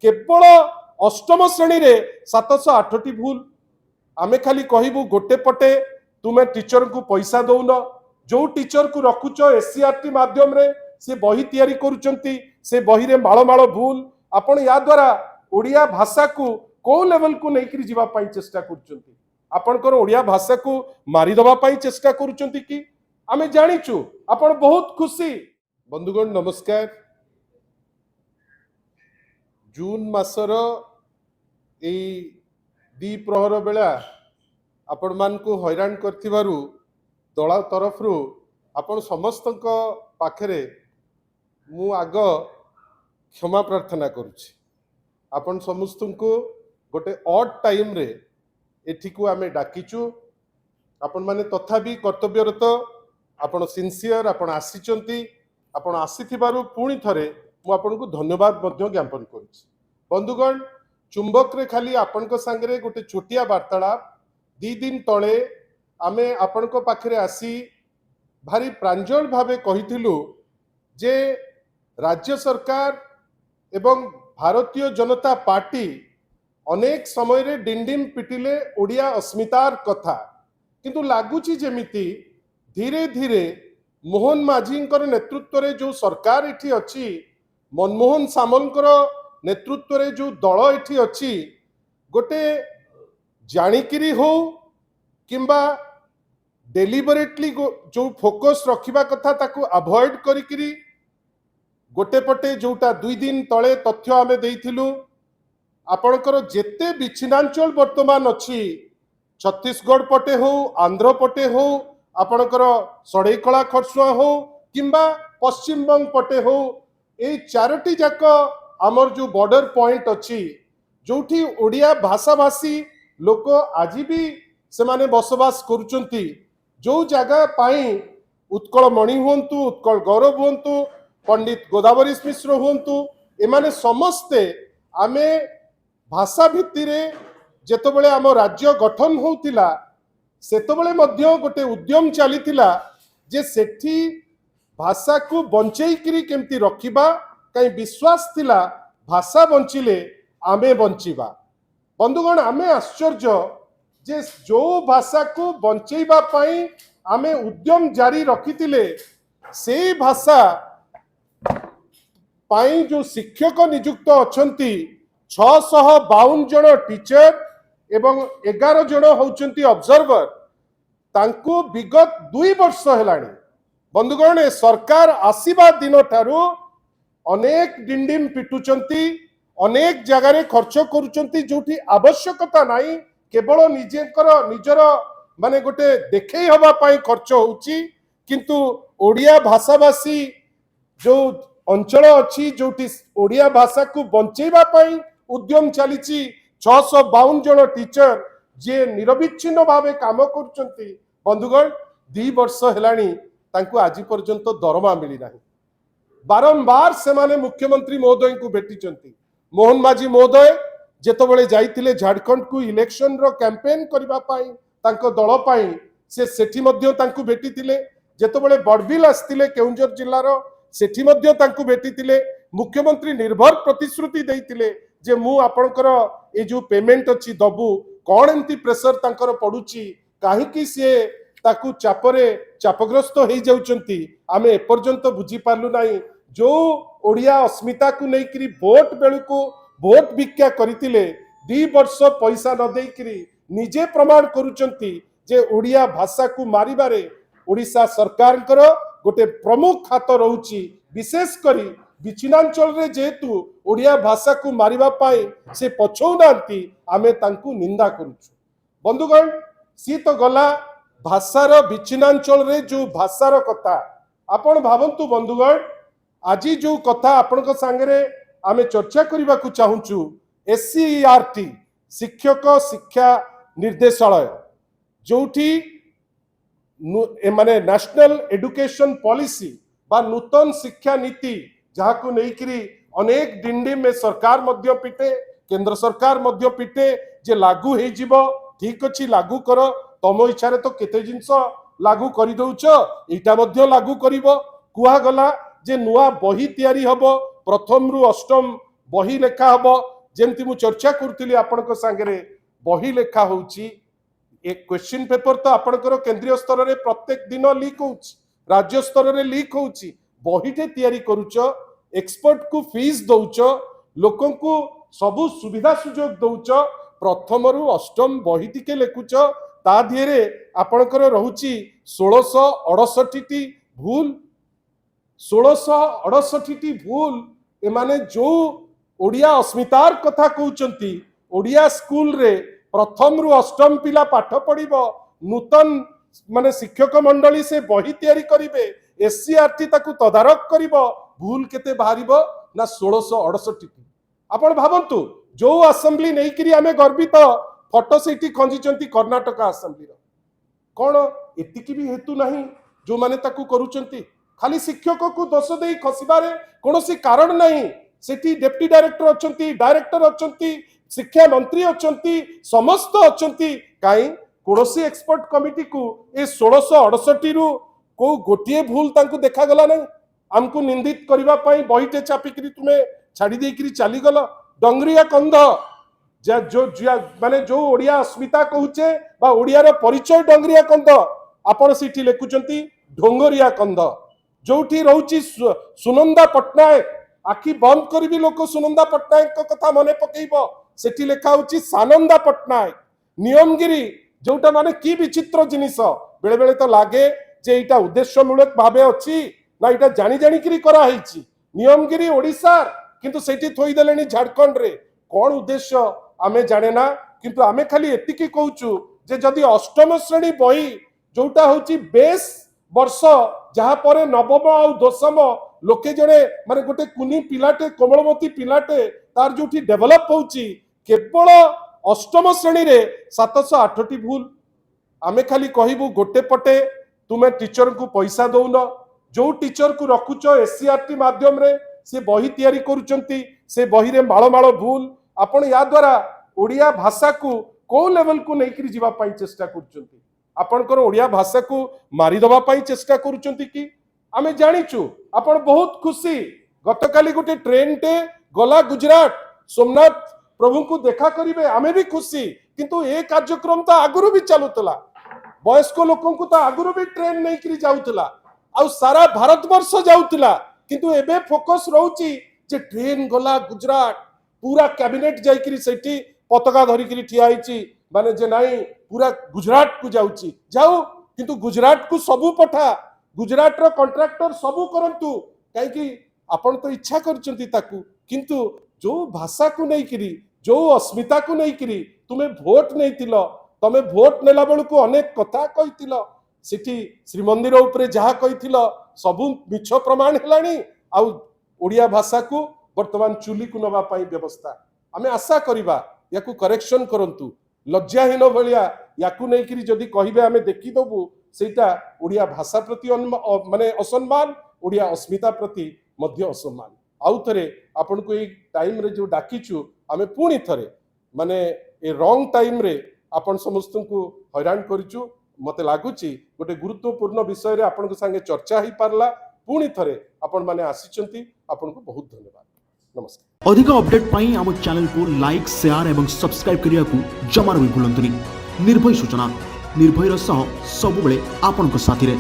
केवल अष्टम श्रेणी रे 708 भूल। आमे खाली कहबू गोटे पटे तुमे टीचर को पैसा दौन, जो टीचर को रखुच एससीईआरटी माध्यम रे से बही तैयारी करूचंती, से बही रे माळ माळ भूल। आपण या द्वारा ओडिया भाषा को को लेवल को नहीं जीवा पाई चेष्टा करूचंती। आपनकर ओडिया भाषा को मारी दबा पाई चेष्टा करूचंती कि आमे जानिचु। आपण बहुत खुशी। बंधुगण नमस्कार। जून मासर ए दी प्रहर बेला आपण मान को हैरान करथिबारु दला तरफ रु आपण समस्त पाखरे मु आग क्षमा प्रार्थना करुछि। आपण समस्त को गोटे ऑड टाइम रे एठी को आमे डाकिचु। आपण माने तथापि कर्तव्यरत आपण सिंसियर आपण आसीचंती। आपण आसीथिबारु पुणी थरे मु आपण को धन्यवाद मध्य ज्ञापन करुछि। बंधुगण चुंबक रे खाली आपण को संगे गोटे छोटिया वार्तालाप 2 दिन तले आमे आपण को पाखरे आसी भारी प्रांजल भावे कहिथिलु जे राज्य सरकार एवं भारतीय जनता पार्टी अनेक समय रे डिंडिम पिटिले ओडिया अस्मितार कथा, किंतु लागुची जेमिति धीरे धीरे मोहन माझींकर नेतृत्व रे जो सरकार एठी अछि, मनमोहन सामलकर नेतृत्व रे जो दल एठी अछि, गोटे जानिकिरी हो किंबा डेलिबरेटली जो फोकस रखिबा कथा ताकू अवॉइड करिकिरी गोटे पटे जोटा 2 दिन तले तथ्य आमे देइथिलु। आपणकर जेते विच्छिन्नांचल वर्तमान अछि, छत्तीसगढ़ पटे हो, आंध्र पटे हो, आपणकर सड़ेकला खरसुआ हो किंबा पश्चिम बंग पटे हो, ए चारोटी जाक आमर जो बॉर्डर पॉइंट अछि जोठी ओडिया भाषा भाषी लोक आज भी से माने बसवास करुचंती। जो जगह पाई उत्कल मणि हुंतु, उत्कल गौरव हुंतु, पंडित गोदावरी मिश्र हुंतु, एमाने समस्ते आमे भाषा भित्ति रे जेतबेले आम राज्य गठन होउतिला सेतबेले मध्य गोटे उद्यम चलीथिला जे सेठी भाषा को बंचेइकरी केमती रखिबा, कई विश्वास थिला भाषा बंचिले आमे बंचिबा। बंधुगण आमे आश्चर्य जे जो भाषा को बंचेइबा पाई आमे उद्यम जारी रखिथिले से भाषा पाई जो शिक्षक नियुक्त अछंती 652 जन टीचर एवं 11 जन होउचंती ऑब्जर्वर, तांको विगत 2 वर्ष हेलाणी। बंधुगण ए सरकार आसीबा दिन ठारू अनेक डिंडिम पिटुचंती, अनेक जगह खर्च करुचंती जोठी आवश्यकता नाही, केवल निजर माने गोटे देखै हवा पाई खर्च होउची। किंतु ओडिया भाषाभाषी जो अंचल अच्छी जोटी ओडिया भाषा को बंचेबा पाई उद्यम चलीची 652 जन टीचर जे निरविच्छिन्न भावे काम करुचंती। बंधुगण 2 वर्ष हेलाणी तांको आज पर्यंत दरमा मिली नाही। बारंबार से माने मुख्यमंत्री महोदय को भेटिचंती। मोहन माझी महोदय जेतबेले जाइतिले झारखंड को इलेक्शन रो कैंपेन करबा पाई तांको दल पाई से सेठी मध्य तांको भेटितिले। जेतबेले बड़बिल आस्तिले केउंझर जिल्लार सेठी मध्य तांको भेटितिले। मुख्यमंत्री निर्भर प्रतिश्रुति देइतिले जे मु आपनकर ए जो पेमेंट अछि दबु, कोन एंती प्रेशर तांकर पडुची, काहे कि से ताकू चापरे चापग्रस्त हो जाउचंती, आमे एपर्यंत बुझी पारलु नाही। जो ओडिया अस्मिता को लेकरी वोट बेलू को वोट भिक्षा करथिले 2 वर्ष पैसा न देकरी निजे प्रमाण करुचंती जे ओडिया भाषा को मारिबारे ओडिशा सरकार गोटे प्रमुख हाथ रहउची। विशेष करी विच्छिन्नांचल रे जेतु ओडिया भाषा को मारिबा पाई से पछौ नांती, आमे तांकू निंदा करूछु। बंधुगण सी तो गला भाषार विच्छिन्नांचल रे जो भाषार कथा आपण भावंतु। बंधुगण आज जो कथा आपण सांगे आमे चर्चा करने को चाहूँ, एससीईआरटी शिक्षक शिक्षा निर्देशालय जोठी माने नेशनल एजुकेशन पॉलिसी बा नूतन शिक्षा नीति जहाँ को लेकरी अनेक डिंडी में सरकार मध्य पिटे, केंद्र सरकार मध्य पिटे जे लागू हो जीवो। ठीक अच्छी लागू कर, तम इच्छा तो केते जिंस लागू कर दउछ, एटा मध्य लागू करिवो। कुहा गला जे नुआ बही तैयारी हबो, प्रथम रु अष्टम बही लेखा हबो, जेमती मु चर्चा करथिली आपनक संगे बही लेखा होउची एक क्वेश्चन पेपर तो आपनकर केंद्रीय स्तर रे प्रत्येक दिन लीक होउची राज्य स्तर रे लीक होउची बहीटे तैयारी करूच एक्सपर्ट को फीस दउच लोकन को सबु सुविधा सुजोग दउच प्रथम रु अष्टम बही टिके लेखुच ता दिहरे आपनकर रहुची 1668 भूल 1668 भूल एमाने जो ओडिया अस्मितार कथा कहउचंती ओडिया स्कूल रे प्रथम रु अष्टम पिला पाठ पढ़िबो नूतन माने शिक्षक मंडली से बही तैयारी करिवे एससीआरटी ताकू तदारक करिबो भूल केते बाहरिबो ना 1668 आपण भाबंतु जो असेंबली नहीं करी आमे गर्वित फोटो सेठी खंजीचंती कर्नाटक असेंबली रो कोन एतिकी भी हेतु नहीं जो माने ताकू करूचंती खाली शिक्षक को दोष देई खसिबारे कोनोसी कारण नहीं सेठी डेप्टी डायरेक्टर अछंती डायरेक्टर अछंती शिक्षा मंत्री अछंती समस्त अछंती काई कोनोसी एक्सपर्ट कमिटी को ए 1668 रु को गोटिए भूल तांकू देखा गला नहीं हमको निंदित करबा पई बहीटे चापिकरी तुमे छाड़ी देकरी चली गल डंगरिया कंध जो माने जो ओडिया अस्मिता कहूचे बा ओडिया रो परिचय डंगरिया कंध आपण सिठी लेखुचंती ढोंगरिया कंध जोठी रहउची सुनंदा पटनायक आखि बंद करबी लोक सुनंदा पटनायक को कथा मने पकेइबो सेठी लेखा होची सानंदा पटनायक नियमगिरी जोटा माने की विचित्र जिनिस बेले बेले तो लागे जे एटा उद्देश्यमूलक भाबे अछि ना एटा जानी जानी करी करा हैछि नियमगिरी ओडिसा किंतु सेठी थोई देलेनी झारखंड रे कोन उद्देश्य आमे जाने ना किंतु आमे खाली एतिकी कहूचु जे जदि अष्टम श्रेणी बही जोटा होची बेस वर्ष जहा परे नवम आ दशम लोके जड़े माने गोटे कुनी पिलाटे कोमलमती पिलाटे तार जोठी डेवलप होची केवल अष्टम श्रेणी रे 708 भूल आमे खाली कहबू गोटे पटे तुमे टीचर को पैसा दउन जो टीचर को रखुच एससीआरटी माध्यम रे से बही तैयारी करूचंती से बही रे माळ माळ भूल आपण या द्वारा ओडिया भाषा को लेवल को नेकरी जीवा पाई चेष्टा करूचंती आपनकर ओडिया भाषा को मारी दबा पाई चेष्टा करूचंती कि आमे जानिचु आपण बहुत खुशी गतकाली गोटे ट्रेन टे गला गुजरात सोमनाथ प्रभु को देखा करिवे आमे भी खुशी किंतु ए कार्यक्रम तो आगुरु भी चलुतला वयस्क लोकन को तो आगुरु भी ट्रेन नहीं करी जाउतला आ सारा भारत वर्ष जाउतला किंतु एबे फोकस रहउची जे ट्रेन गला गुजरात पूरा कैबिनेट जाइकरी सेठी पताका धरी करी ठिया आइची माने जे नाही पूरा गुजरात को जाउची जाऊ किंतु गुजरात को सबु पठा गुजरात रो कॉन्ट्रैक्टर सबु करंतु काहे कि आपण तो इच्छा करचंती ताकू किंतु जो भाषा को नहीं करी जो अस्मिता को नहीं करी तुमे वोट नहीं थिलो तमे वोट नेला बेलू को अनेक कथा कहिथिलो सिटी श्रीमंदिर उपरे जहा कहिथिलो सबु मिछ प्रमाण हेलानी आ ओडिया भाषा को वर्तमान चुली को नबा पाई व्यवस्था आमे आशा करिबा याकू करेक्शन करंतु लज्जाहीन भलिया याकू नहीं करी जदी कहिबे आमे देखि दबु सेटा ओडिया भाषा प्रति माने असम्मान ओडिया अस्मिता प्रति मध्य असम्मान आउ थरे आपन को एक टाइम रे जो डाकिचु आमे पुणी थरे माने ए रॉन्ग टाइम रे आपन समस्त को हैरान करिचु मते लागुची गोटे गुरुत्वपूर्ण विषय रे आपन को संगे चर्चा ही पारला पुणी थरे आपन माने आसीचंती आपन को बहुत धन्यवाद नमस्कार अधिक अपडेट पाई हम चैनल को लाइक शेयर एवं सब्सक्राइब करिया को जमार भी भूलंतुनी निर्भय सूचना निर्भयर सह सब बेले आपन को साथी रे।